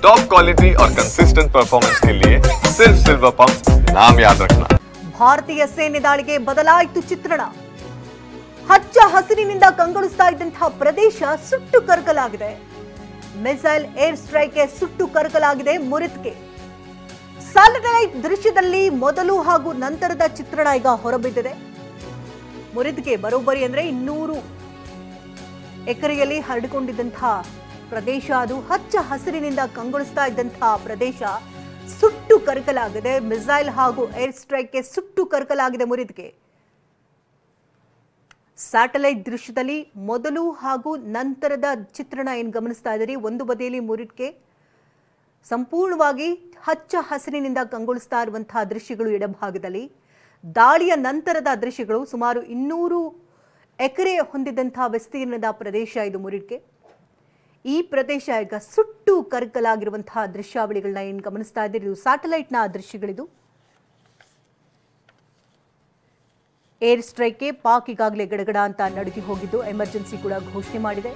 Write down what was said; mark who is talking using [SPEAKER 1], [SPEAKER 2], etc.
[SPEAKER 1] Top quality और consistent performance के लिए सिर्फ सिल्वर पंप नाम याद रखना।
[SPEAKER 2] ಭಾರತೀಯ ಸೇನೆ ದಾಳಿಗೆ ಬದಲಾಯಿತು ಚಿತ್ರಣ. ಹಚ್ಚ ಹಸಿರಿನಿಂದ ಕಂಗೊಳಿಸ್ತಾ ಇದ್ದಂತಹ ಪ್ರದೇಶ ಸುಟ್ಟು ಕರಕಲಾಗಿದೆ. ಮಿಸೈಲ್ ಏರ್ ಸ್ಟ್ರೈಕ್ಗೆ ಸುಟ್ಟು ಕರಕಲಾಗಿದೆ ಮುರಿದ್ಗೆ. ಸ್ಯಾಟಲೈಟ್ ದೃಶ್ಯದಲ್ಲಿ ಮೊದಲು ಹಾಗೂ ನಂತರದ ಚಿತ್ರಣ ಈಗ ಹೊರಬಿದ್ದಿದೆ. ಮುರಿದ್ಗೆ ಬರೋಬ್ಬರಿ ಅಂದ್ರೆ 200 ಎಕರೆಯಲ್ಲಿ ಹರಡಿಕೊಂಡಿದ್ದಂತಹ ಪ್ರದೇಶ, ಅದು ಹಚ್ಚ ಹಸಿರಿನಿಂದ ಕಂಗೊಳಿಸ್ತಾ ಇದ್ದಂತಹ ಪ್ರದೇಶ ಸುಟ್ಟು ಕರಕಲಾಗಿದೆ. ಮಿಸೈಲ್ ಹಾಗೂ ಏರ್ ಸ್ಟ್ರೈಕ್ಗೆ ಸುಟ್ಟು ಕರಕಲಾಗಿದೆ ಮುರಿದ್ಗೆ. ಸ್ಯಾಟಲೈಟ್ ದೃಶ್ಯದಲ್ಲಿ ಮೊದಲು ಹಾಗೂ ನಂತರದ ಚಿತ್ರಣ ಏನು ಗಮನಿಸ್ತಾ ಇದ್ದೀರಿ. ಒಂದು ಬದಿಯಲ್ಲಿ ಮುರಿದ್ಗೆ ಸಂಪೂರ್ಣವಾಗಿ ಹಚ್ಚ ಹಸಿರಿನಿಂದ ಕಂಗೊಳಿಸ್ತಾ ಇರುವಂತಹ ದೃಶ್ಯಗಳು ಎಡಭಾಗದಲ್ಲಿ, ದಾಳಿಯ ನಂತರದ ದೃಶ್ಯಗಳು ಸುಮಾರು 200 ಎಕರೆ ಹೊಂದಿದಂತಹ ವಿಸ್ತೀರ್ಣದ ಪ್ರದೇಶ ಇದು ಮುರಿದ್ಗೆ. ಈ ಪ್ರದೇಶ ಈಗ ಸುಟ್ಟು ಕರಕಲಾಗಿರುವಂತಹ ದೃಶ್ಯಾವಳಿಗಳನ್ನ ಏನು ಗಮನಿಸ್ತಾ ಇದ್ದೀರಿ. ಇದು ಸ್ಯಾಟಲೈಟ್ನ ದೃಶ್ಯಗಳಿದು. ಏರ್ ಸ್ಟ್ರೈಕ್ಗೆ ಪಾಕ್ ಈಗಾಗಲೇ ಗಡಗಡ ಅಂತ ನಡುಗಿ ಹೋಗಿದ್ದು ಎಮರ್ಜೆನ್ಸಿ ಕೂಡ ಘೋಷಣೆ ಮಾಡಿದೆ.